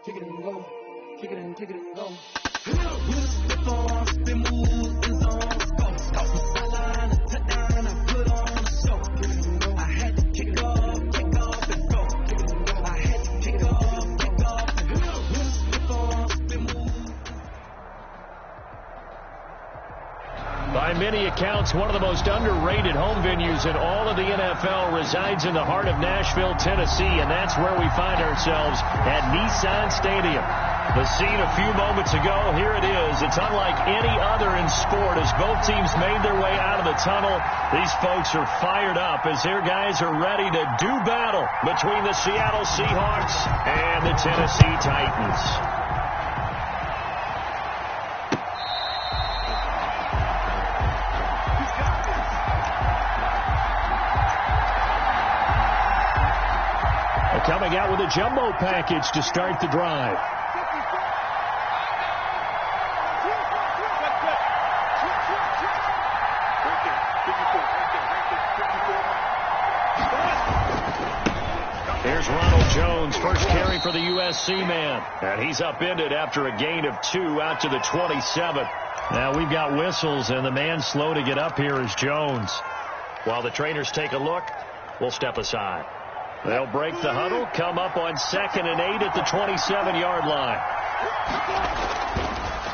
Kick it and go. Kick it and go. We'll slip on, spin moves, and zones. Go. Caught the sideline, a touchdown, I put on a show. I had to kick off, and go. I had to kick off, and go. We'll slip on, spin moves. By many accounts, one of the most underrated home venues in all of the NFL resides in the heart of Nashville, Tennessee, and that's where we find ourselves at Nissan Stadium. The scene a few moments ago, here it is. It's unlike any other in sport as both teams made their way out of the tunnel. These folks are fired up as their guys are ready to do battle between the Seattle Seahawks and the Tennessee Titans. Coming out with a jumbo package to start the drive. Here's Ronald Jones, first carry for the USC man. And he's upended after a gain of 2 out to the 27. Now we've got whistles, and the man slow to get up here is Jones. While the trainers take a look, we'll step aside. They'll break the huddle, come up on 2nd and 8 at the 27-yard line.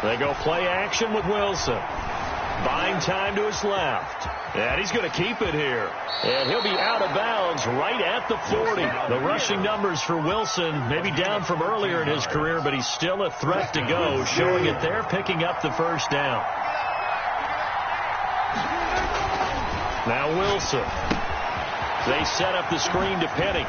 They go play action with Wilson. Buying time to his left. And he's going to keep it here. And he'll be out of bounds right at the 40. The rushing numbers for Wilson maybe down from earlier in his career, but he's still a threat to go, showing it there, picking up the first down. Now Wilson. They set up the screen to Penny.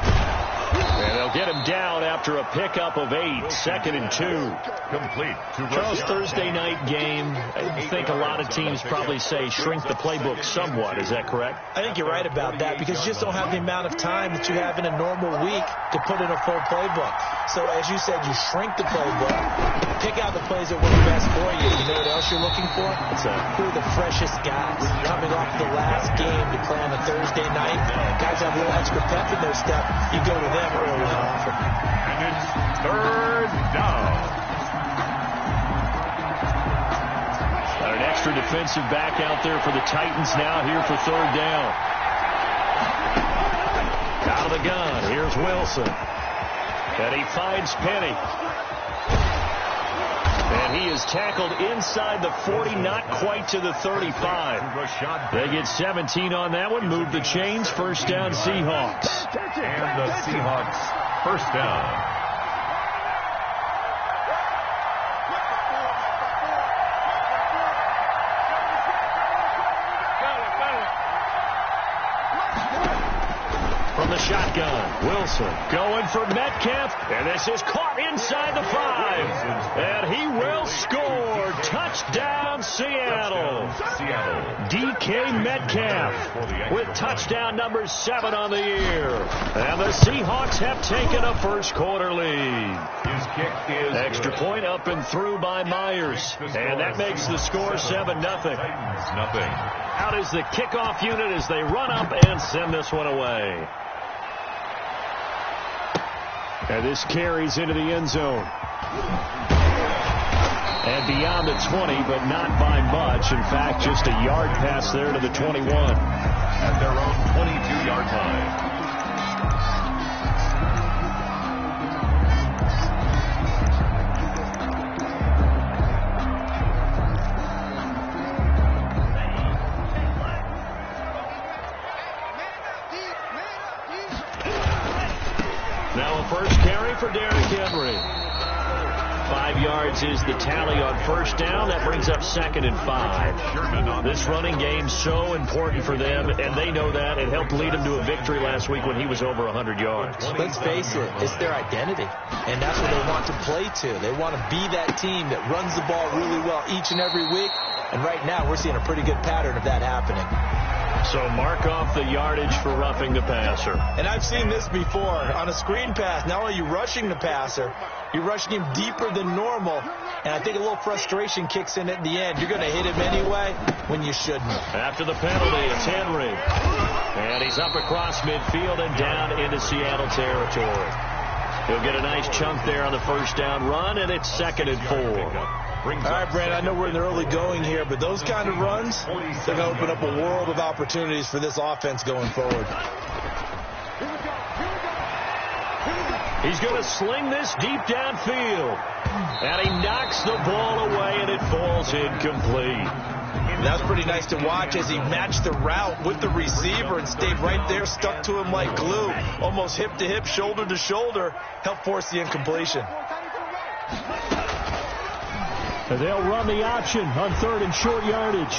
And they'll get him down after a pickup of 8, 2nd and 2. Complete. Charles, Thursday night game, I think a lot of teams probably say shrink the playbook somewhat. Is that correct? I think you're right about that because you just don't have the amount of time that you have in a normal week to put in a full playbook. So as you said, you shrink the playbook, pick out the plays that work best for you. You know what else you're looking for? Who are the freshest guys coming off the last game to play on a Thursday night? Guys have a little extra pep in their step. You go to them early and often. And it's 3rd down. An extra defensive back out there for the Titans now here for 3rd down. Out of the gun. Here's Wilson. And he finds Penny. And he is tackled inside the 40, not quite to the 35. They get 17 on that one. Move the chains. First down, Seahawks. And the Seahawks first down. From the shotgun, Wilson going for Metcalf, and this is caught inside the 5, and he will score. Touchdown, Seattle. DK Metcalf with touchdown number 7 on the year, and the Seahawks have taken a first quarter lead. His kick is extra point up and through by Myers, and that makes the score 7-0. Out is the kickoff unit as they run up and send this one away. And this carries into the end zone. And beyond the 20, but not by much. In fact, just a yard pass there to the 21. At their own 22-yard line. First carry for Derrick Henry. 5 yards is the tally on first down. That brings up 2nd and 5. This running game so important for them, and they know that. It helped lead them to a victory last week when he was over 100 yards. Let's face it, it's their identity, and that's what they want to play to. They want to be that team that runs the ball really well each and every week, and right now we're seeing a pretty good pattern of that happening. So mark off the yardage for roughing the passer. And I've seen this before. On a screen pass, not only are you rushing the passer, you're rushing him deeper than normal. And I think a little frustration kicks in at the end. You're going to hit him anyway when you shouldn't. After the penalty, it's Henry. And he's up across midfield and down into Seattle territory. He'll get a nice chunk there on the first down run, and it's 2nd and 4. All right, Brandon, I know we're in the early going here, but those kind of runs, they're going to open up a world of opportunities for this offense going forward. He's going to sling this deep downfield. And he knocks the ball away, and it falls incomplete. That was pretty nice to watch as he matched the route with the receiver and stayed right there, stuck to him like glue, almost hip to hip, shoulder to shoulder, helped force the incompletion. And they'll run the option on 3rd and short yardage.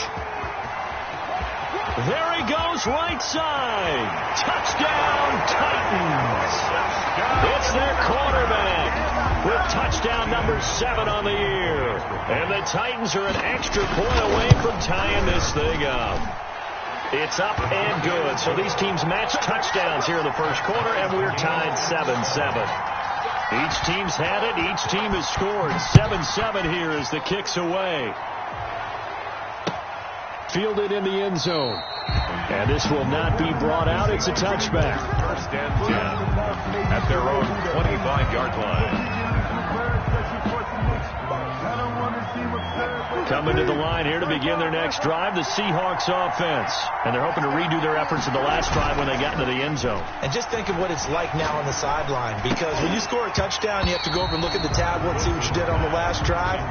There he goes, right side. Touchdown, Titans. It's their quarterback with touchdown number 7 on the year. And the Titans are an extra point away from tying this thing up. It's up and good. So these teams match touchdowns here in the first quarter, and we're tied 7-7. Each team's had it. Each team has scored. 7-7 here as the kick's away. Fielded in the end zone. And this will not be brought out. It's a touchback. 1st and 10 at their own 25-yard line. Coming to the line here to begin their next drive, the Seahawks offense. And they're hoping to redo their efforts in the last drive when they got into the end zone. And just think of what it's like now on the sideline, because when you score a touchdown, you have to go over and look at the tablet and see what you did on the last drive.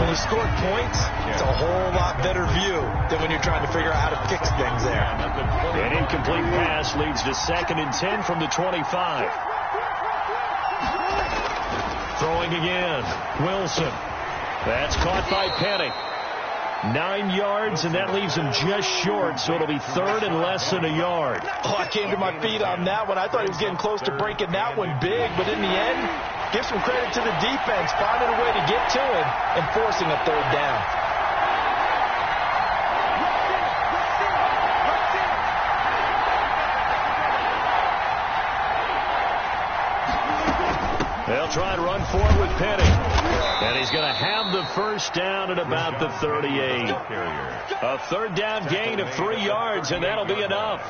When you scored points, it's a whole lot better view than when you're trying to figure out how to fix things there. An incomplete pass leads to 2nd and 10 from the 25. Throwing again, Wilson. That's caught by Penny. 9 yards, and that leaves him just short, so it'll be 3rd and less than a yard. Oh, I came to my feet on that one. I thought he was getting close to breaking that one big, but in the end, give some credit to the defense, finding a way to get to him and forcing a 3rd down. They'll try and run forward with Penny. And he's going to have the first down at about the 38. A 3rd down gain of 3 yards, and that'll be enough.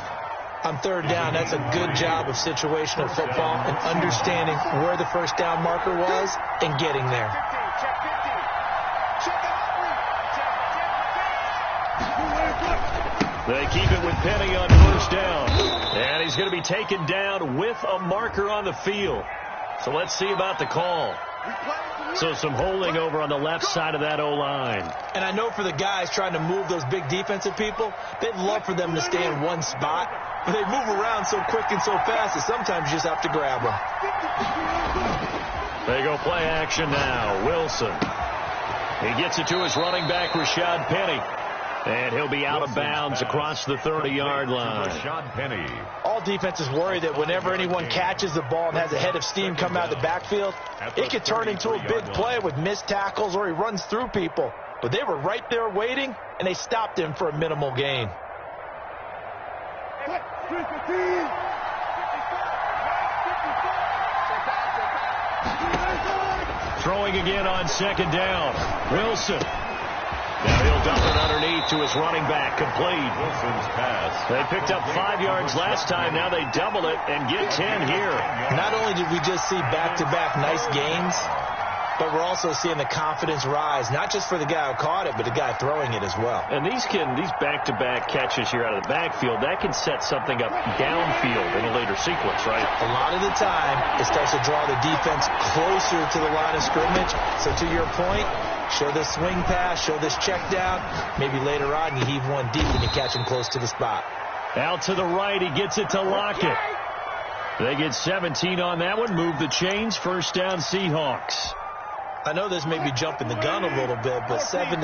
On 3rd down, that's a good job of situational football and understanding where the first down marker was and getting there. They keep it with Penny on 1st down. And he's going to be taken down with a marker on the field. So let's see about the call. So some holding over on the left side of that O-line. And I know for the guys trying to move those big defensive people, they'd love for them to stay in one spot. But they move around so quick and so fast that sometimes you just have to grab them. They go play action now. Wilson. He gets it to his running back, Rashad Penny. And he'll be out of bounds across the 30-yard line. Rashad Penny. All defenses worry that whenever anyone catches the ball and has a head of steam come out of the backfield, it could turn into a big play with missed tackles or he runs through people. But they were right there waiting, and they stopped him for a minimal gain. Throwing again on 2nd down. Wilson. Now he'll dump it underneath to his running back. Complete. Wilson's pass. They picked up 5 yards last time. Now they double it and get 10 here. Not only did we just see back-to-back nice games, but we're also seeing the confidence rise, not just for the guy who caught it, but the guy throwing it as well. And these back-to-back catches here out of the backfield, that can set something up downfield in a later sequence, right? A lot of the time, it starts to draw the defense closer to the line of scrimmage. So to your point, show this swing pass, show this check down. Maybe later on you heave one deep and you catch him close to the spot. Out to the right, he gets it to Lockett. They get 17 on that one, move the chains, 1st down Seahawks. I know this may be jumping the gun a little bit, but 7-7,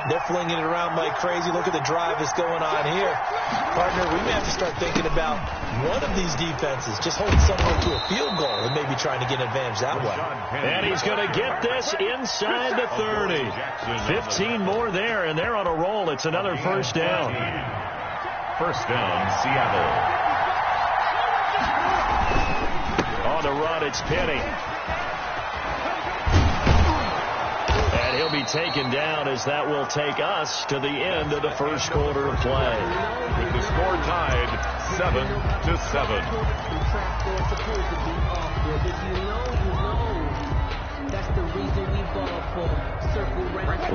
they're flinging it around like crazy. Look at the drive that's going on here. Partner, we may have to start thinking about one of these defenses just holding someone to a field goal and maybe trying to get an advantage that way. And he's going to get this inside the 30. 15 more there, and they're on a roll. It's another 1st down. 1st down, Seattle. On the run, it's Penny. And he'll be taken down as that will take us to the end of the first quarter of play. With the score tied 7-7.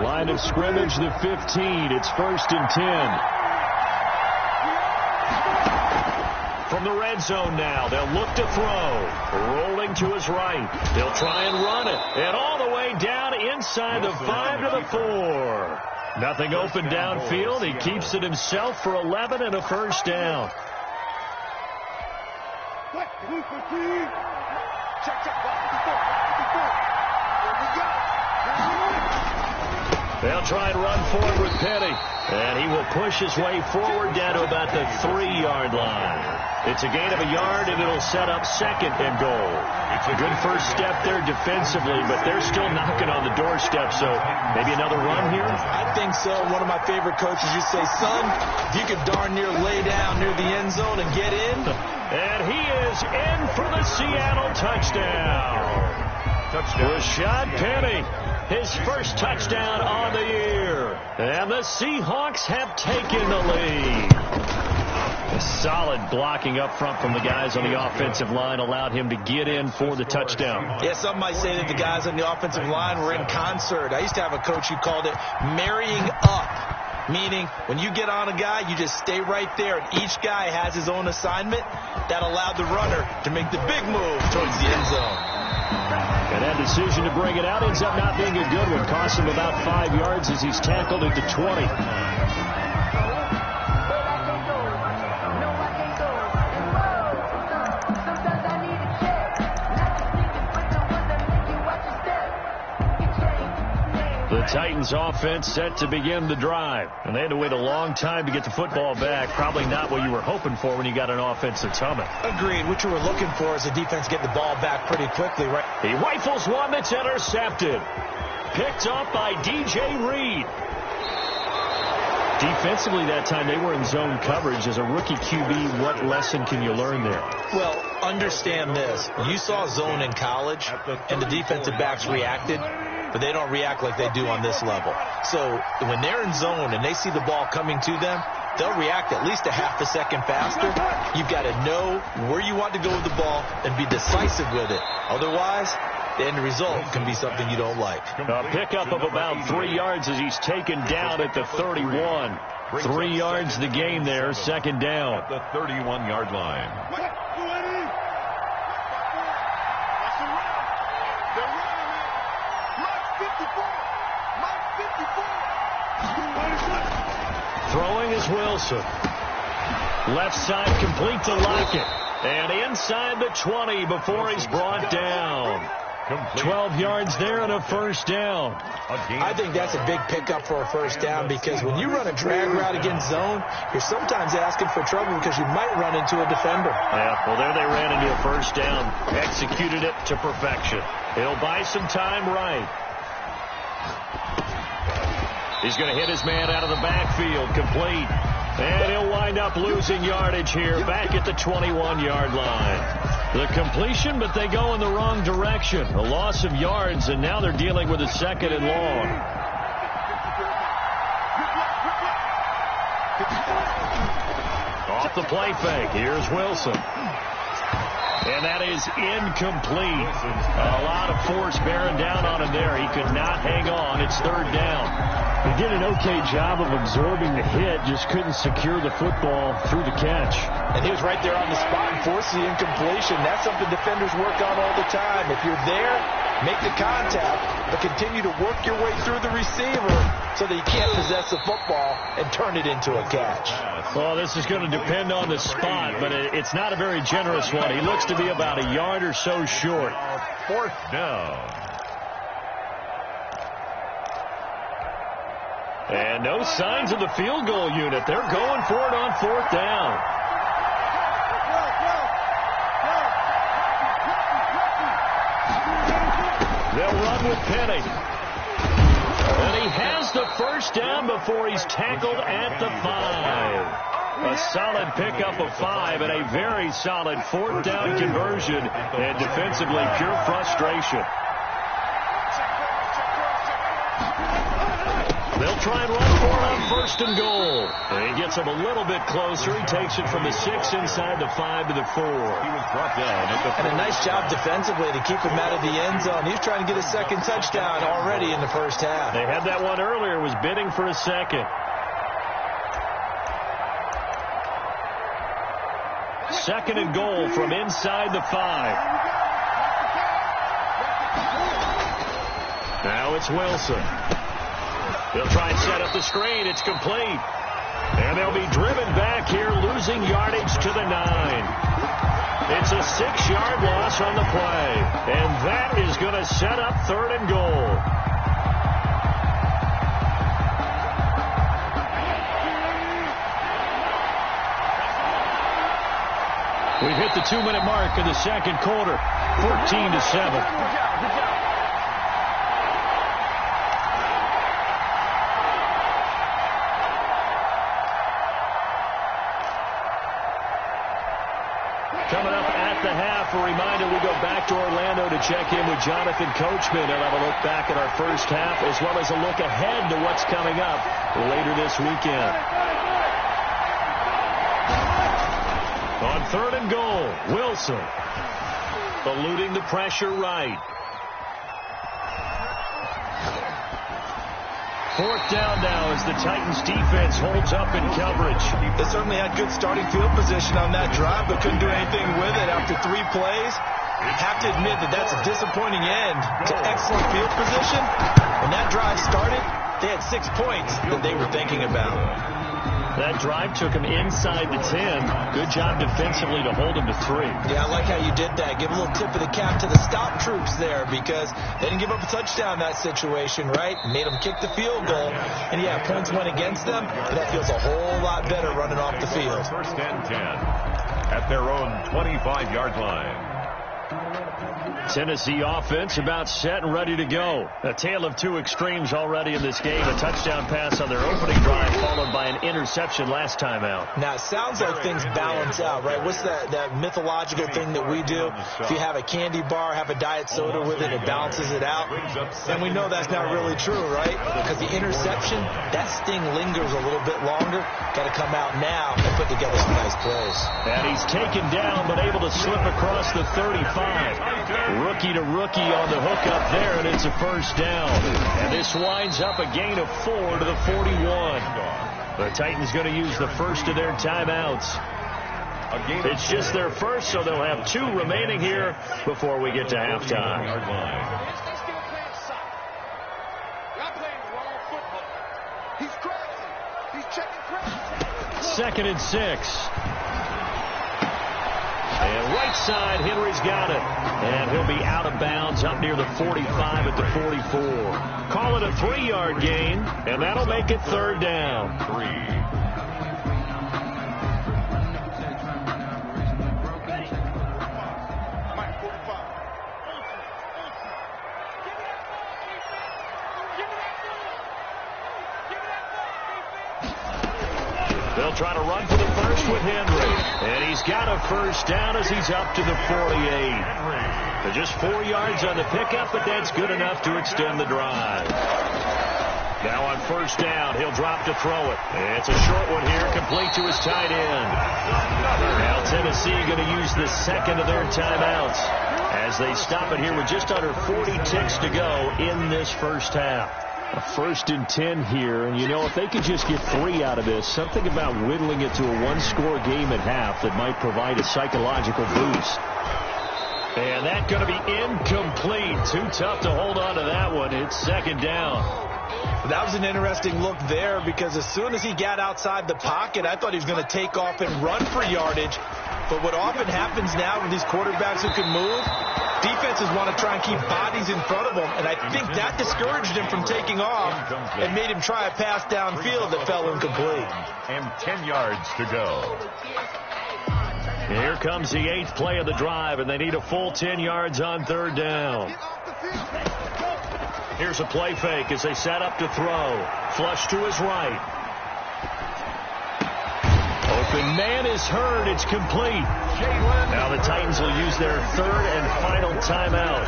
Line of scrimmage, the 15. It's 1st and 10. From the red zone now, they'll look to throw. Rolling to his right. They'll try and run it. And all the way down inside the 5 to the 4. Nothing open downfield. He keeps it himself for 11 and a first down. They'll try and run forward with Petty. And he will push his way forward down to about the 3-yard line. It's a gain of a yard, and it'll set up 2nd and goal. It's a good first step there defensively, but they're still knocking on the doorstep, so maybe another run here? I think so. One of my favorite coaches used to say, son, if you could darn near lay down near the end zone and get in. And he is in for the Seattle touchdown. Rashad Penny, his first touchdown on the year. And the Seahawks have taken the lead. A solid blocking up front from the guys on the offensive line allowed him to get in for the touchdown. Yeah, some might say that the guys on the offensive line were in concert. I used to have a coach who called it marrying up, meaning when you get on a guy, you just stay right there, and each guy has his own assignment. That allowed the runner to make the big move towards the end zone. And that decision to bring it out ends up not being a good one. Costs him about 5 yards as he's tackled at the 20. The Titans offense set to begin the drive. And they had to wait a long time to get the football back. Probably not what you were hoping for when you got an offense that's humming. Agreed. What you were looking for is a defense getting the ball back pretty quickly, right? He rifles one that's intercepted. Picked up by DJ Reed. Defensively that time, they were in zone coverage. As a rookie QB, what lesson can you learn there? Well, understand this. You saw zone in college, and the defensive backs reacted, but they don't react like they do on this level. So when they're in zone and they see the ball coming to them, they'll react at least a half a second faster. You've got to know where you want to go with the ball and be decisive with it. Otherwise, the end result can be something you don't like. A pickup of about 3 yards as he's taken down at the 31. 3 yards the gain there, 2nd down. At the 31-yard line. Throwing is Wilson. Left side complete to Lockett. And inside the 20 before he's brought down. 12 yards there and a first down. I think that's a big pickup for a first down because when you run a drag route against zone, you're sometimes asking for trouble because you might run into a defender. Yeah, well, there they ran into a first down. Executed it to perfection. He'll buy some time right. He's going to hit his man out of the backfield, complete. And he'll wind up losing yardage here, back at the 21-yard line. The completion, but they go in the wrong direction. A loss of yards, and now they're dealing with a 2nd and long. Off the play fake, here's Wilson. And that is incomplete. A lot of force bearing down on him there. He could not hang on. It's 3rd down. He did an okay job of absorbing the hit, just couldn't secure the football through the catch. And he was right there on the spot and forced the incompletion. That's something defenders work on all the time. If you're there, make the contact, but continue to work your way through the receiver so that you can't possess the football and turn it into a catch. Well, this is going to depend on the spot, but it's not a very generous one. He looks to be about a yard or so short. 4th down. And no signs of the field goal unit. They're going for it on 4th down. They'll run with Penny. And he has the first down before he's tackled at the 5. A solid pickup of 5 and a very solid 4th down conversion. And defensively, pure frustration. They'll try and run for it on first and goal. And he gets him a little bit closer. He takes it from the 6 inside the 5 to the 4. He was brought down at the 4. And a nice job defensively to keep him out of the end zone. He's trying to get a second touchdown already in the first half. They had that one earlier, was bidding for a second. Second and goal from inside the 5. Now it's Wilson. He'll try and set up the screen. It's complete. And they'll be driven back here, losing yardage to the 9. It's a 6-yard loss on the play. And that is going to set up third and goal. We've hit the 2-minute mark in the second quarter, 14-7. Coming up at the half, a reminder, we go back to Orlando to check in with Jonathan Coachman and have a look back at our first half, as well as a look ahead to what's coming up later this weekend. On third and goal, Wilson eluding the pressure right. Fourth down now as the Titans defense holds up in coverage. They certainly had good starting field position on that drive, but couldn't do anything with it after 3 plays. You have to admit that that's a disappointing end to excellent field position. When that drive started, they had 6 points that they were thinking about. That drive took him inside the 10. Good job defensively to hold him to 3. Yeah, I like how you did that. Give a little tip of the cap to the stop troops there, because they didn't give up a touchdown in that situation, right? Made them kick the field goal. And, yeah, points went against them, but that feels a whole lot better running off the field. First and 10 at their own 25-yard line. Tennessee offense about set and ready to go. A tale of 2 extremes already in this game. A touchdown pass on their opening drive, followed by an interception last time out. Now, it sounds like things balance out, right? What's that mythological thing that we do? If you have a candy bar, have a diet soda with it, it balances it out. And we know that's not really true, right? Because the interception, that sting lingers a little bit longer. Got to come out now and put together some nice plays. And he's taken down, but able to slip across the 35. Rookie to rookie on the hook up there, and it's a first down. And this winds up a gain of 4 to the 41. The Titans going to use the first of their timeouts. It's just their first, so they'll have 2 remaining here before we get to halftime. Second and 6. And right side, Henry's got it. And he'll be out of bounds up near the 45 at the 44. Call it a 3-yard gain, and that'll make it third down. 3. They'll try to run for the first with Henry. And he's got a first down as he's up to the 48. They're just 4 yards on the pickup, but that's good enough to extend the drive. Now on first down, he'll drop to throw it. It's a short one here, complete to his tight end. Now Tennessee going to use the second of their timeouts as they stop it here with just under 40 ticks to go in this first half. A first and 10 here, and you know, if they could just get 3 out of this, something about whittling it to a 1-score game at half that might provide a psychological boost. And that's going to be incomplete. Too tough to hold on to that one. It's second down. That was an interesting look there, because as soon as he got outside the pocket, I thought he was going to take off and run for yardage. But what often happens now with these quarterbacks who can move, defenses want to try and keep bodies in front of them, and I think that discouraged him from taking off and made him try a pass downfield that fell incomplete. And 10 yards to go. Here comes the 8th play of the drive, and they need a full 10 yards on third down. Here's a play fake as they set up to throw. Flush to his right. Open man is heard. It's complete. Now the Titans will use their third and final timeout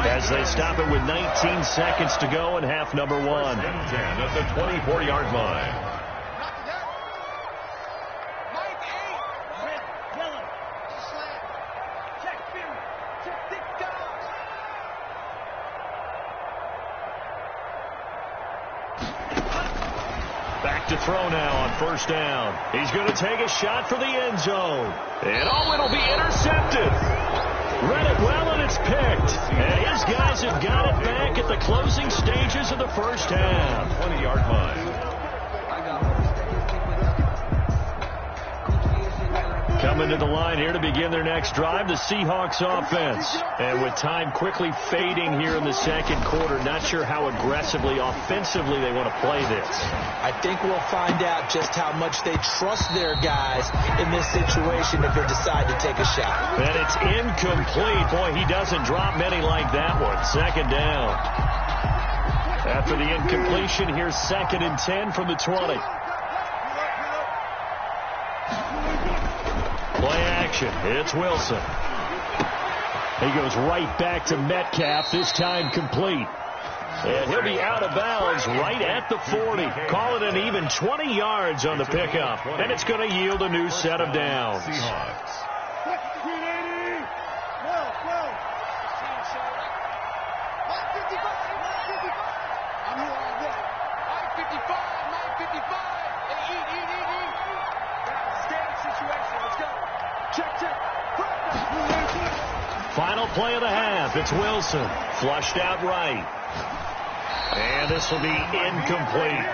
as they stop it with 19 seconds to go in half number 1. At the 24-yard line. to throw now on first down. He's going to take a shot for the end zone. And it'll be intercepted. Read it well, and it's picked. And his guys have got it back at the closing stages of the first half. 20-yard line. Coming to the line here to begin their next drive, the Seahawks offense. And with time quickly fading here in the second quarter, not sure how aggressively, offensively they want to play this. I think we'll find out just how much they trust their guys in this situation if they decide to take a shot. And it's incomplete. Boy, he doesn't drop many like that one. Second down. After the incompletion, here's 2nd and 10 from the 20. Play action. It's Wilson. He goes right back to Metcalf, this time complete. And he'll be out of bounds right at the 40. Call it an even 20 yards on the pickup. And it's going to yield a new set of downs. Seahawks. Final play of the half. It's Wilson. Flushed out right. And this will be incomplete.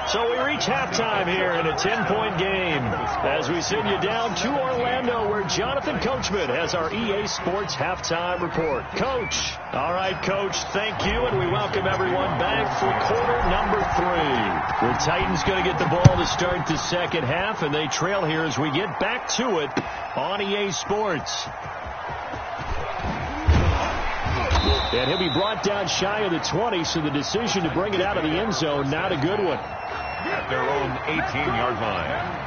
So we reach halftime here in a 10-point game as we send you down to Orlando, where Jonathan Coachman has our EA Sports halftime report. Coach. All right, Coach, thank you, and we welcome everyone back for quarter number 3. The Titans going to get the ball to start the second half, and they trail here as we get back to it on EA Sports. And he'll be brought down shy of the 20, so the decision to bring it out of the end zone, not a good one. At their own 18-yard line.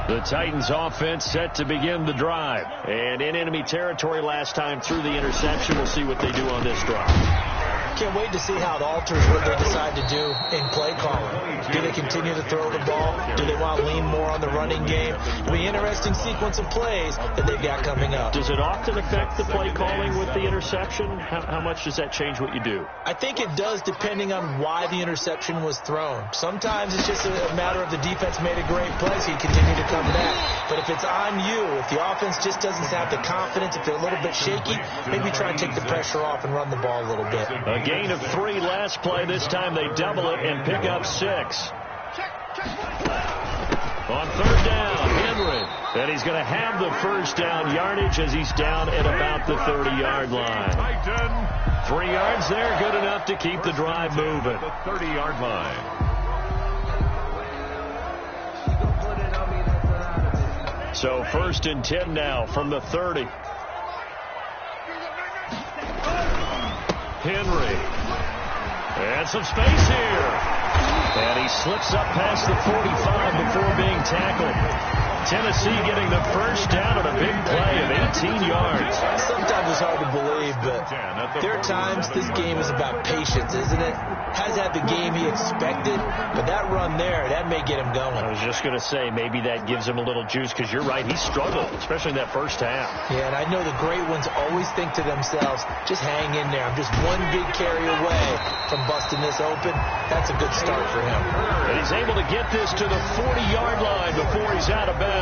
The Titans offense set to begin the drive. And in enemy territory last time through the interception. We'll see what they do on this drive. Can't wait to see how it alters what they decide to do in play calling. Do they continue to throw the ball? Do they want to lean more on the running game? It'll be an interesting sequence of plays that they've got coming up. Does it often affect the play calling with the interception? How much does that change what you do? I think it does, depending on why the interception was thrown. Sometimes it's just a matter of the defense made a great play, so you continue to come back. But if it's on you, if the offense just doesn't have the confidence, if they're a little bit shaky, maybe try and take the pressure off and run the ball a little bit. A gain of 3 last play. This time they double it and pick up 6. On third down, Henry. And he's going to have the first down yardage as he's down at about the 30-yard line. 3 yards there, good enough to keep the drive moving. The 30-yard line. So 1st and 10 now from the 30. Henry. And some space here. And he slips up past the 45 before being tackled. Tennessee getting the first down on a big play of 18 yards. Sometimes it's hard to believe, but there are times this game is about patience, isn't it? Has had the game he expected, but that run there, that may get him going. I was just going to say, maybe that gives him a little juice, because you're right, he struggled, especially in that first half. Yeah, and I know the great ones always think to themselves, just hang in there. I'm just one big carry away from busting this open. That's a good start for him. And he's able to get this to the 40-yard line before he's out of bounds.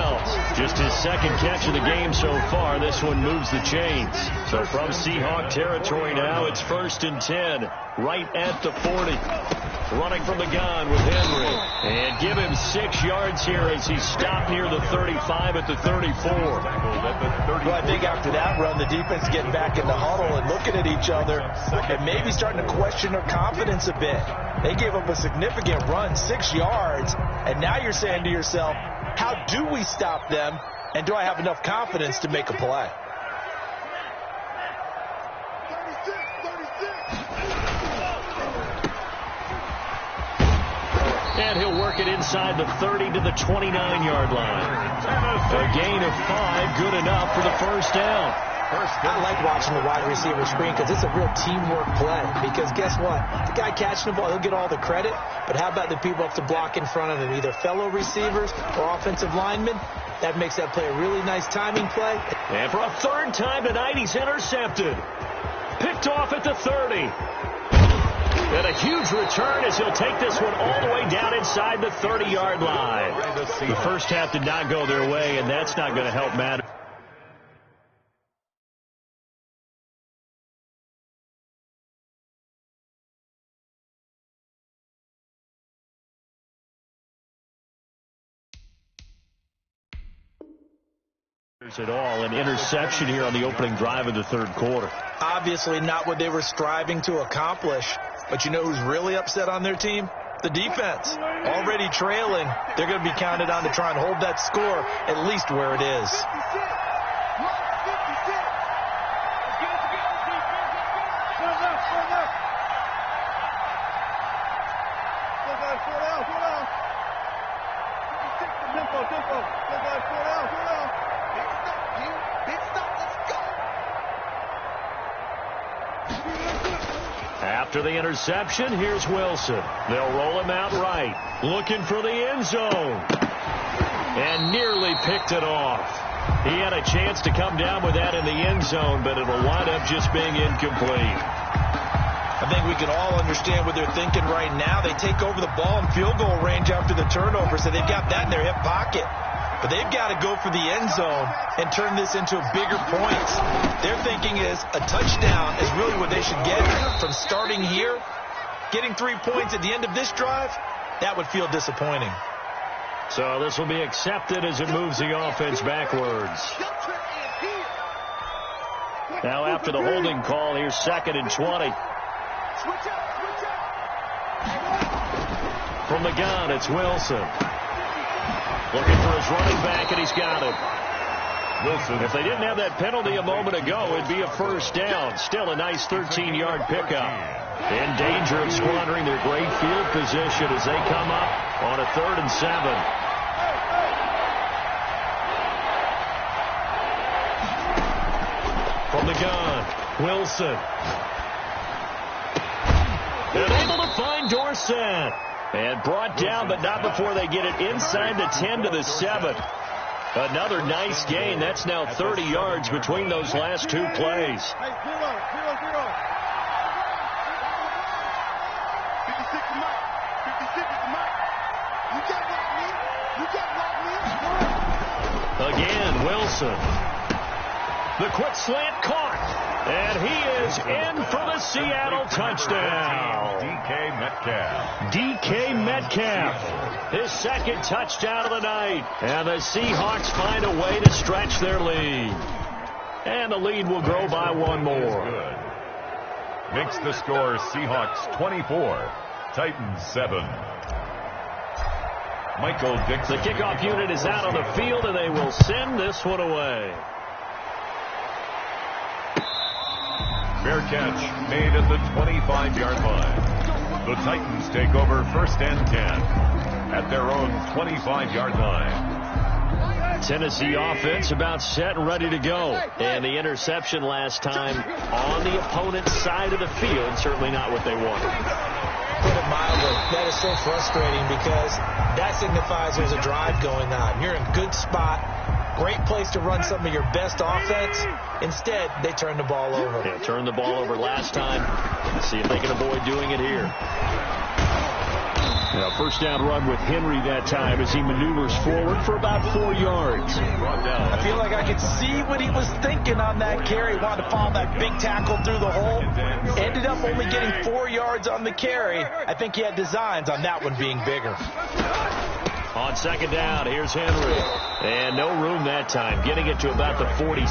Just his second catch of the game so far. This one moves the chains. So from Seahawk territory now, it's 1st and 10, right at the 40. Running from the gun with Henry. And give him 6 yards here as he's stopped near the 35 at the 34. Well, I think after that run, the defense getting back in the huddle and looking at each other and maybe starting to question their confidence a bit. They gave up a significant run, 6 yards, and now you're saying to yourself, how do we stop them, and do I have enough confidence to make a play? And he'll work it inside the 30 to the 29-yard line. A gain of 5, good enough for the first down. I like watching the wide receiver screen because it's a real teamwork play. Because guess what? The guy catching the ball, he'll get all the credit. But how about the people have to block in front of him, either fellow receivers or offensive linemen? That makes that play a really nice timing play. And for a third time tonight, he's intercepted. Picked off at the 30. And a huge return as he'll take this one all the way down inside the 30-yard line. The first half did not go their way, and that's not going to help matter. At all. An interception here on the opening drive of the third quarter. Obviously not what they were striving to accomplish. But you know who's really upset on their team? The defense. Already trailing. They're going to be counted on to try and hold that score at least where it is. After the interception, here's Wilson. They'll roll him out right. Looking for the end zone. And nearly picked it off. He had a chance to come down with that in the end zone, but it'll wind up just being incomplete. I think we can all understand what they're thinking right now. They take over the ball in field goal range after the turnover, so they've got that in their hip pocket. But they've got to go for the end zone and turn this into bigger points. Their thinking is a touchdown is really what they should get from starting here. Getting 3 points at the end of this drive, that would feel disappointing. So this will be accepted as it moves the offense backwards. Now after the holding call, here's 2nd and 20. From the gun, it's Wilson. Looking for his running back, and he's got it. Wilson. If they didn't have that penalty a moment ago, it'd be a first down. Still a nice 13-yard pickup. In danger of squandering their great field position as they come up on a 3rd and 7. From the gun, Wilson. And able to find Dorsett. And brought down, but not before they get it inside the 10 to the 7. Another nice gain. That's now 30 yards between those last 2 plays. Again, Wilson. The quick slant caught. And he is in for the Seattle touchdown. DK Metcalf. His 2nd touchdown of the night. And the Seahawks find a way to stretch their lead. And the lead will grow by 1 more. Makes the score Seahawks 24, Titans 7. Michael Dixon. The kickoff unit is out on the field, and they will send this one away. Fair catch made at the 25-yard line. The Titans take over 1st and 10 at their own 25-yard line. Tennessee offense about set and ready to go. And the interception last time on the opponent's side of the field, certainly not what they wanted. Put it mildly, that is so frustrating because that signifies there's a drive going on. You're in a good spot. Great place to run some of your best offense. Instead, they turn the ball over. Yeah, turned the ball over last time. Let's see if they can avoid doing it here. Now, first down run with Henry that time as he maneuvers forward for about 4 yards. I feel like I could see what he was thinking on that carry. Wanted to follow that big tackle through the hole. Ended up only getting 4 yards on the carry. I think he had designs on that one being bigger. On 2nd down, here's Henry. And no room that time, getting it to about the 46.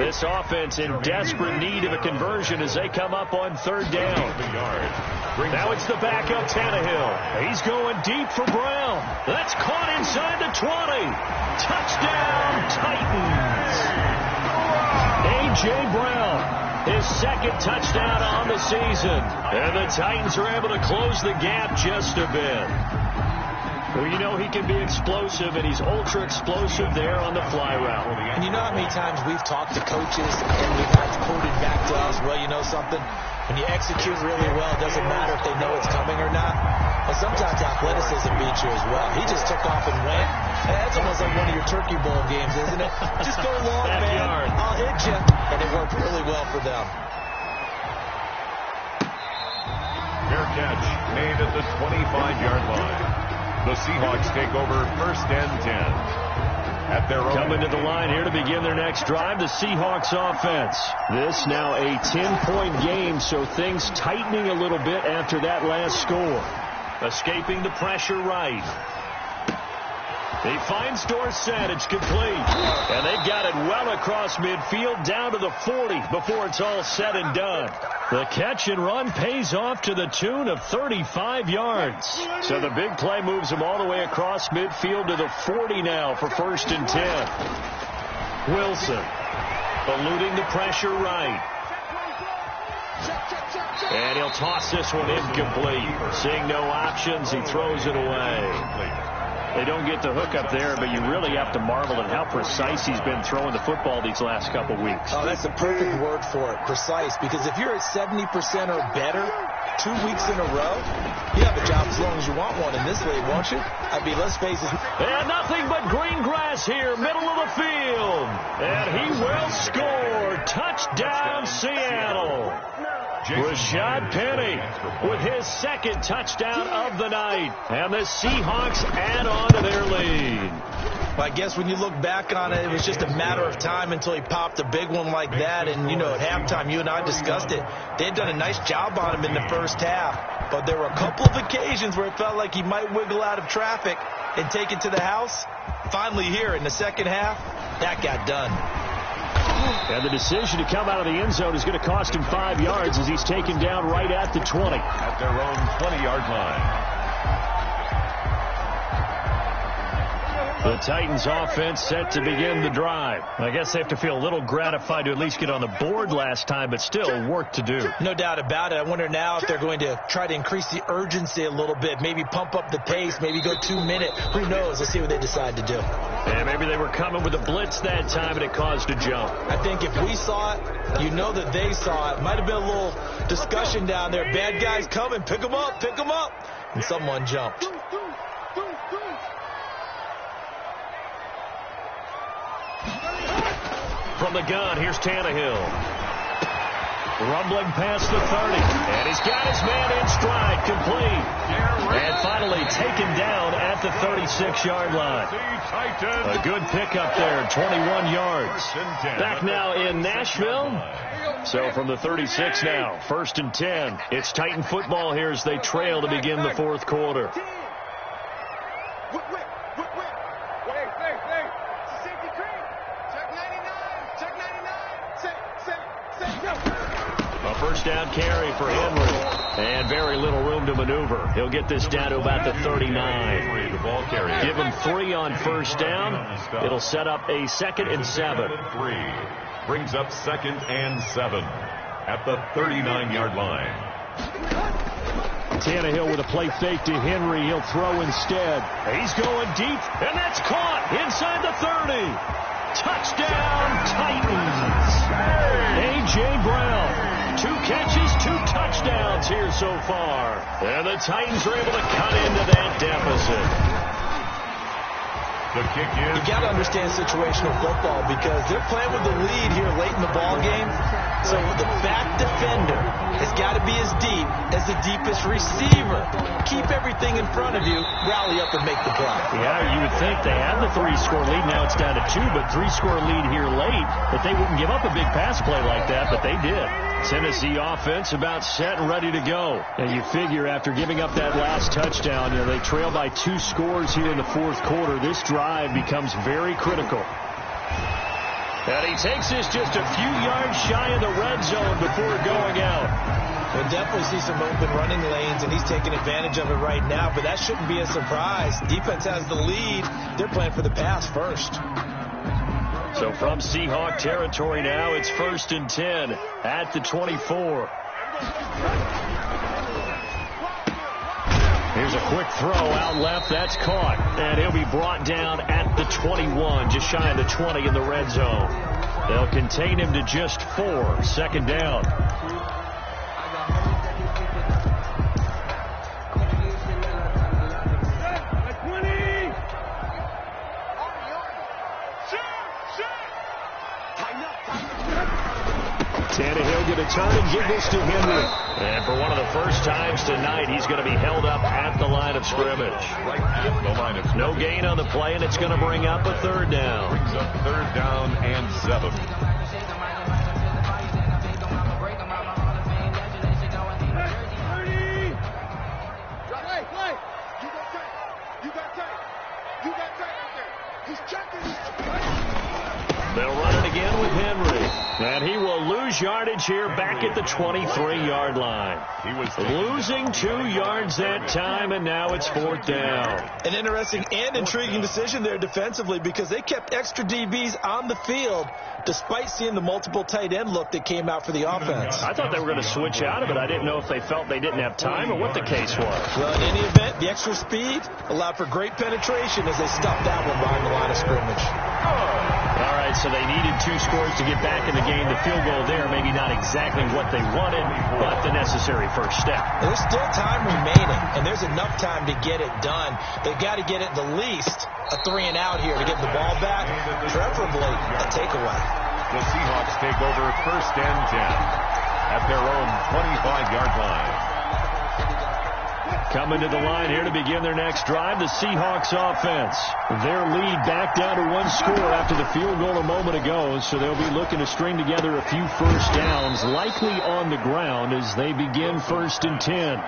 This offense in desperate need of a conversion as they come up on 3rd down. Now it's the backup Tannehill. He's going deep for Brown. That's caught inside the 20. Touchdown, Titans. A.J. Brown, his 2nd touchdown on the season. And the Titans are able to close the gap just a bit. Well, you know he can be explosive, and he's ultra-explosive there on the fly route. And you know how many times we've talked to coaches, and we've had quoted back to us, well, you know something? When you execute really well, it doesn't matter if they know it's coming or not. And sometimes athleticism beats you as well. He just took off and went. That's almost like one of your Turkey Bowl games, isn't it? Just go long, man. I'll hit you. And it worked really well for them. Fair catch made at the 25-yard line. The Seahawks take over 1st and 10. At their own. Coming to the line here to begin their next drive, the Seahawks offense. This now a 10-point game, so things tightening a little bit after that last score. Escaping the pressure right. He finds Dorsett. It's complete. And they got it well across midfield down to the 40 before it's all said and done. The catch and run pays off to the tune of 35 yards. So the big play moves him all the way across midfield to the 40 now for 1st and 10. Wilson eluding the pressure right. And he'll toss this one incomplete. Seeing no options, he throws it away. They don't get the hook up there, but you really have to marvel at how precise he's been throwing the football these last couple weeks. Oh, that's the perfect word for it, precise. Because if you're at 70% or better 2 weeks in a row, you have a job as long as you want one in this league, won't you? I mean, let's face it. And nothing but green grass here, middle of the field. And he will score. Touchdown, Seattle. Rashad Penny with his 2nd touchdown of the night. And the Seahawks add on to their lead. Well, I guess when you look back on it, it was just a matter of time until he popped a big one like that. And, you know, at halftime, you and I discussed it. They had done a nice job on him in the first half. But there were a couple of occasions where it felt like he might wiggle out of traffic and take it to the house. Finally here in the second half, that got done. And the decision to come out of the end zone is going to cost him 5 yards as he's taken down right at the 20. At their own 20-yard line. The Titans offense set to begin the drive. I guess they have to feel a little gratified to at least get on the board last time, but still work to do. No doubt about it. I wonder now if they're going to try to increase the urgency a little bit, maybe pump up the pace, maybe go 2 minute. Who knows? Let's see what they decide to do. And maybe they were coming with a blitz that time and it caused a jump. I think if we saw it, you know that they saw it. Might have been a little discussion down there. Bad guys coming. Pick them up. Pick them up. And someone jumped. From the gun, here's Tannehill. Rumbling past the 30. And he's got his man in stride, complete. And finally taken down at the 36-yard line. A good pickup there, 21 yards. Back now in Nashville. So from the 36 now, 1st and 10. It's Titan football here as they trail to begin the 4th quarter. A first down carry for Henry. And very little room to maneuver. He'll get this down to about the 39. Give him 3 on 1st down. It'll set up a 2nd and 7. 3 brings up 2nd and 7 at the 39-yard line. Tannehill with a play fake to Henry. He'll throw instead. He's going deep, and that's caught inside the 30. Touchdown, Titans. A.J. Brown. 2 catches, 2 touchdowns here so far. And the Titans are able to cut into that deficit. The kick is. You got to understand situational football because they're playing with the lead here late in the ball game. So the back defender has got to be as deep as the deepest receiver. Keep everything in front of you, rally up and make the play. Yeah, you would think they had the 3-score lead. Now it's down to 2, but 3-score lead here late. That they wouldn't give up a big pass play like that, but they did. Tennessee offense about set and ready to go. And you figure after giving up that last touchdown, you know, they trail by 2 scores here in the 4th quarter. This drive becomes very critical. And he takes this just a few yards shy of the red zone before going out. We'll definitely see some open running lanes, and he's taking advantage of it right now, but that shouldn't be a surprise. Defense has the lead. They're playing for the pass first. So from Seahawk territory now, it's 1st and 10 at the 24. Here's a quick throw out left. That's caught. And he'll be brought down at the 21, just shy of the 20 in the red zone. They'll contain him to just 4. 2nd down. Tannehill going to turn and give this to Henry. And for one of the first times tonight, he's going to be held up at the line of scrimmage. Right at the line of scrimmage. No gain on the play, and it's going to bring up a third down. Brings up third down and 7. They'll run it again with Henry. And he will lose yardage here back at the 23-yard line. He was losing 2 yards that time, and now it's 4th down. An interesting and intriguing decision there defensively because they kept extra DBs on the field despite seeing the multiple tight end look that came out for the offense. I thought they were going to switch out of it. I didn't know if they felt they didn't have time or what the case was. Well, in any event, the extra speed allowed for great penetration as they stuffed that one behind the line of scrimmage. All right, so they needed 2 scores to get back in the game. The field goal there, maybe not exactly what they wanted, but the necessary first step. There's still time remaining, and there's enough time to get it done. They've got to get at the least a 3 and out here to get the ball back, preferably a takeaway. The Seahawks take over 1st and 10 at their own 25-yard line. Coming to the line here to begin their next drive, the Seahawks offense. Their lead back down to 1 score after the field goal a moment ago, so they'll be looking to string together a few first downs, likely on the ground as they begin 1st and 10.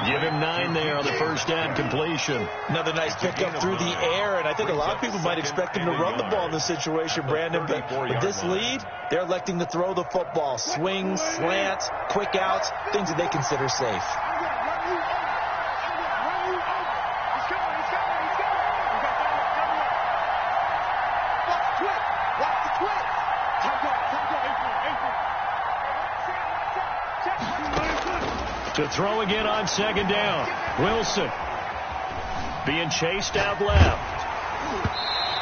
Give him 9 there on the first down completion. Another nice pickup through the air, and I think a lot of people might expect him to run the ball in this situation, Brandon, but with this lead, they're electing to throw the football. Swings, slants, quick outs, things that they consider safe. To throw again on 2nd down. Wilson being chased out left.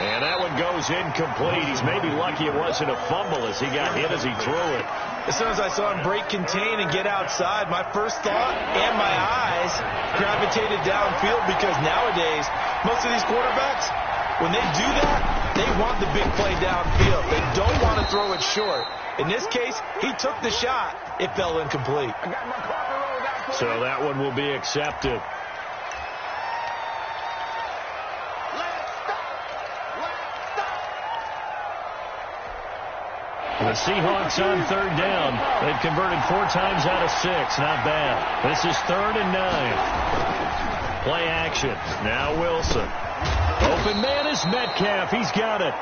And that one goes incomplete. He's maybe lucky it wasn't a fumble as he got hit as he threw it. As soon as I saw him break contain and get outside, my first thought and my eyes gravitated downfield because nowadays, most of these quarterbacks, when they do that, they want the big play downfield. They don't want to throw it short. In this case, he took the shot. It fell incomplete. So that one will be accepted. The Seahawks on 3rd down. They've converted 4 times out of 6. Not bad. This is 3rd and 9. Play action. Now Wilson. Open man is Metcalf. He's got it.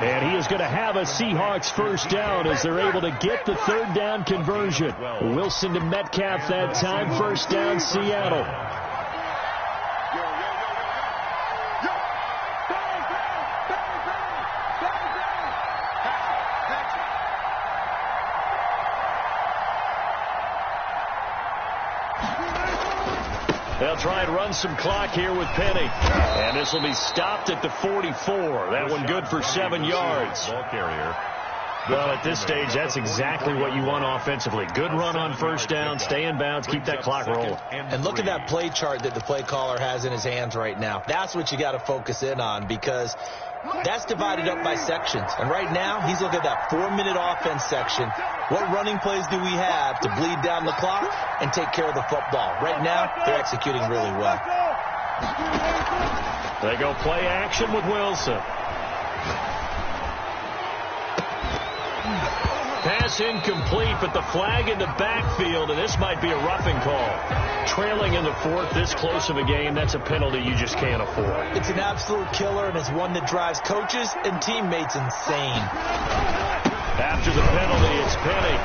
And he is going to have a Seahawks first down as they're able to get the 3rd down conversion. Wilson to Metcalf that time. First down, Seattle. They'll try and run some clock here with Penny. And this will be stopped at the 44. That one good for 7 yards. Ball carrier. Well, at this stage, that's exactly what you want offensively. Good run on first down, stay in bounds, keep that clock rolling. And look at that play chart that the play caller has in his hands right now. That's what you got to focus in on because that's divided up by sections. And right now, he's looking at that 4-minute offense section. What running plays do we have to bleed down the clock and take care of the football? Right now, they're executing really well. They go play action with Wilson. Pass incomplete, but the flag in the backfield, and this might be a roughing call. Trailing in the 4th, this close of a game, that's a penalty you just can't afford. It's an absolute killer, and it's one that drives coaches and teammates insane. After the penalty, it's Penny.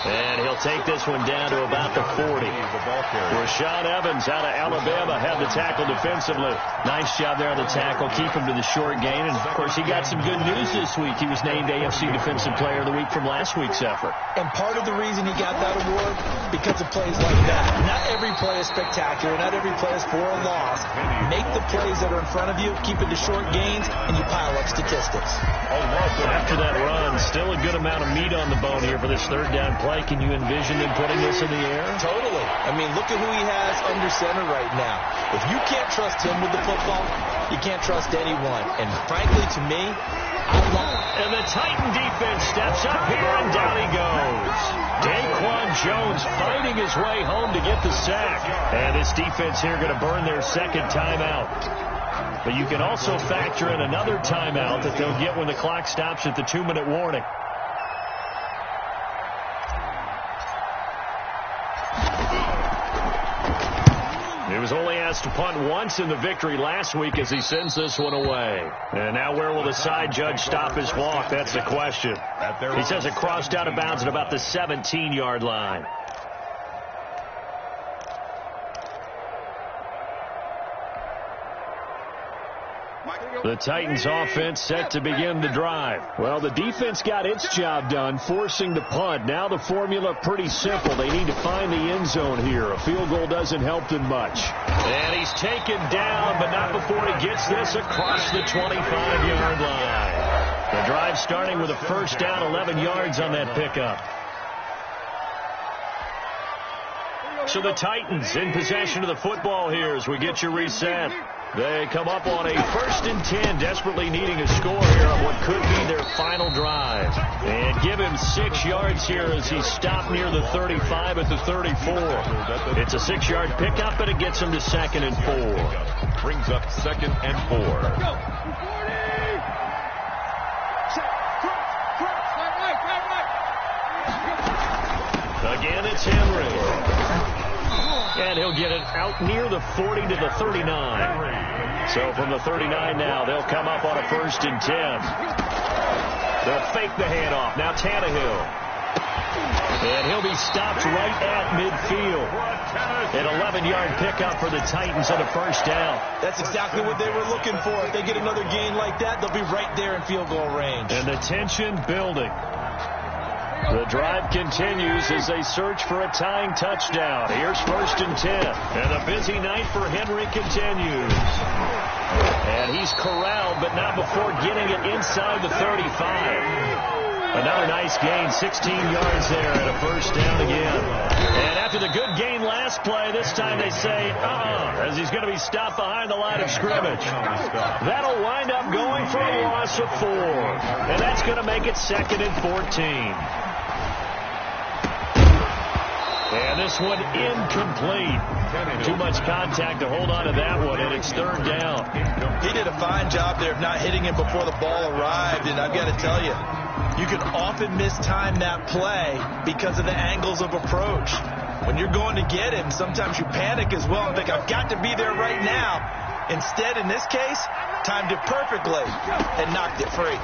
And he'll take this one down to about the 40. Rashaan Evans out of Alabama had the tackle defensively. Nice job there on the tackle. Keep him to the short gain. And, of course, he got some good news this week. He was named AFC Defensive Player of the Week from last week's effort. And part of the reason he got that award, because of plays like that. Not every play is spectacular. Not every play is for a loss. Make the plays that are in front of you, keep it to short gains, and you pile up statistics. After that run, still a good amount of meat on the bone here for this 3rd down play. Can you envision them putting this in the air? Totally. I mean, look at who he has under center right now. If you can't trust him with the football, you can't trust anyone. And frankly, to me, and the Titan defense steps up here, and down he goes. his way home to get the sack. And this defense here going to burn their second timeout. But you can also factor in another timeout that they'll get when the clock stops at the 2-minute warning. He was only asked to punt once in the victory last week as he sends this one away. And now where will the side judge stop his walk? That's the question. He says it crossed out of bounds at about the 17-yard line. The Titans offense set to begin the drive. Well, the defense got its job done, forcing the punt. Now the formula pretty simple. They need to find the end zone here. A field goal doesn't help them much. And he's taken down, but not before he gets this across the 25-yard line. The drive starting with a first down, 11 yards on that pickup. So the Titans in possession of the football here as we get you reset. They come up on a 1st and 10, desperately needing a score here on what could be their final drive. And give him 6 yards here as he stopped near the 35 at the 34. It's a 6-yard pickup, but it gets him to 2nd and 4. Brings up 2nd and 4. Again, it's Henry. And he'll get it out near the 40 to the 39. So from the 39 now, they'll come up on a 1st and 10. They'll fake the handoff. Now Tannehill. And he'll be stopped right at midfield. An 11-yard pickup for the Titans on a 1st down. That's exactly what they were looking for. If they get another gain like that, they'll be right there in field goal range. And the tension building. The drive continues as they search for a tying touchdown. Here's 1st and 10. And a busy night for Henry continues. And he's corralled, but not before getting it inside the 35. Another nice gain, 16 yards there and a 1st down again. And after the good gain last play, this time they say, as he's going to be stopped behind the line of scrimmage. That'll wind up going for a loss of 4. And that's going to make it 2nd and 14. And this one incomplete. Too much contact to hold on to that one, and it's 3rd down. He did a fine job there of not hitting him before the ball arrived, and I've got to tell you, you can often mistime that play because of the angles of approach. When you're going to get him, sometimes you panic as well and think, I've got to be there right now. Instead, in this case, timed it perfectly and knocked it free.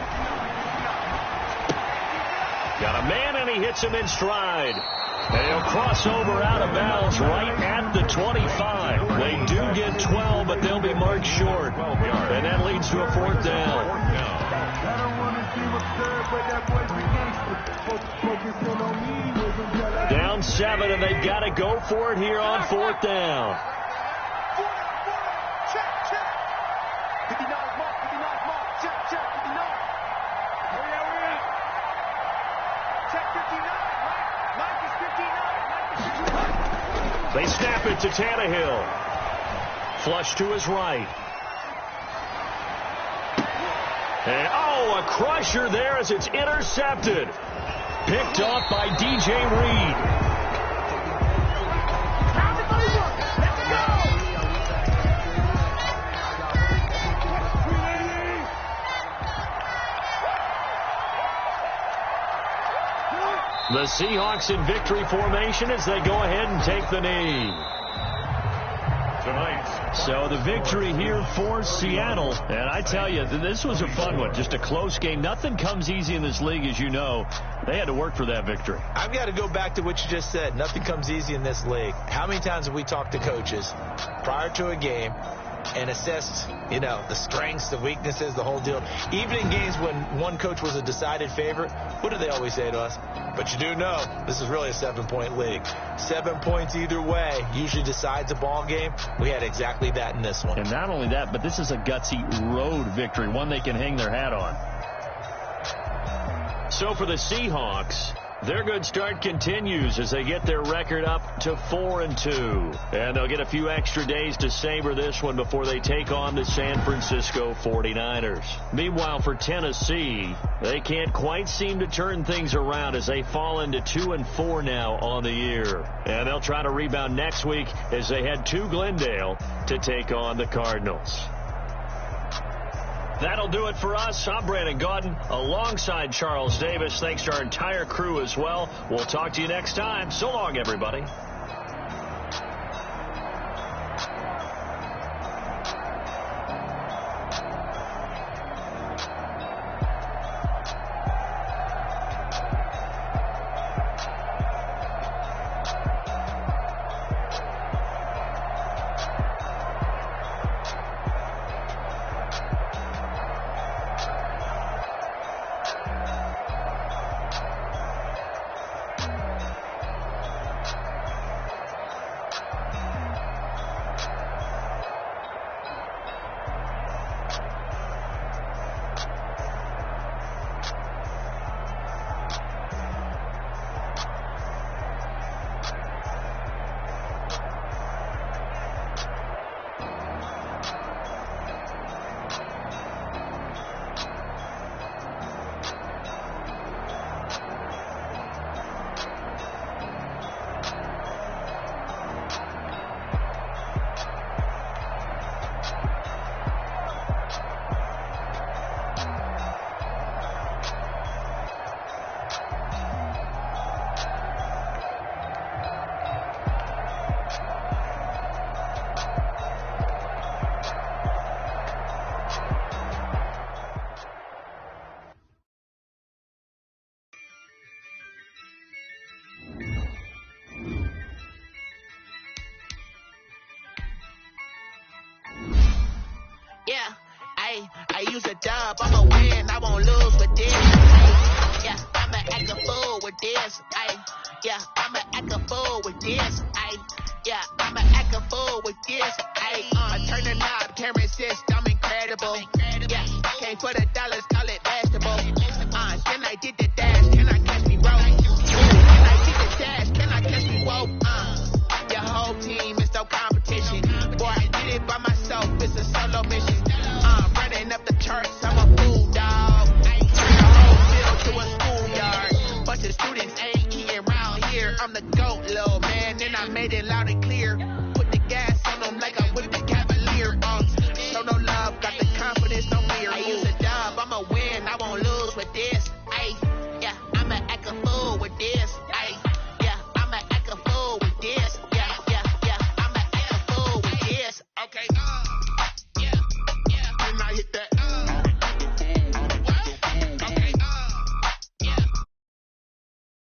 Got a man, and he hits him in stride. And he'll cross over out of bounds right at the 25. They do get 12, but they'll be marked short. And that leads to a 4th down. Down 7, and they've got to go for it here on 4th down. They snap it to Tannehill. Flush to his right. And, a crusher there as it's intercepted. Picked off by D.J. Reed. The Seahawks in victory formation as they go ahead and take the knee. Tonight. So the victory here for Seattle. And I tell you, this was a fun one. Just a close game. Nothing comes easy in this league, as you know. They had to work for that victory. I've got to go back to what you just said. Nothing comes easy in this league. How many times have we talked to coaches prior to a game and assessed, the strengths, the weaknesses, the whole deal? Even in games when one coach was a decided favorite, what do they always say to us? But you do know this is really a 7-point league. 7 points either way usually decides a ball game. We had exactly that in this one. And not only that, but this is a gutsy road victory, one they can hang their hat on. So for the Seahawks, Their good start continues as they get their record up to 4-2. And they'll get a few extra days to savor this one before they take on the San Francisco 49ers. Meanwhile, for Tennessee, they can't quite seem to turn things around as they fall into 2-4 now on the year. And they'll try to rebound next week as they head to Glendale to take on the Cardinals. That'll do it for us. I'm Brandon Gaudin alongside Charles Davis. Thanks to our entire crew as well. We'll talk to you next time. So long, everybody. I use a dub, I'ma win, I won't lose with this. Yeah, I'ma act a fool with this. Yeah, I'ma act a fool with this. Yeah, I'ma act a fool with this. I turn the knob, camera assist, I'm incredible. Yeah, came for the dollars, call it vegetable. Then I did the dash, can I catch me roll? Can I did the dash, can I catch me roll? Your whole team is no competition. Boy, I did it by myself, it's a solo mission. Running up the charts, I'm a fool, dog. Turn the whole field to a schoolyard. Bunch of students ain't eating around here. I'm the GOAT, little man, and I made it loud and clear.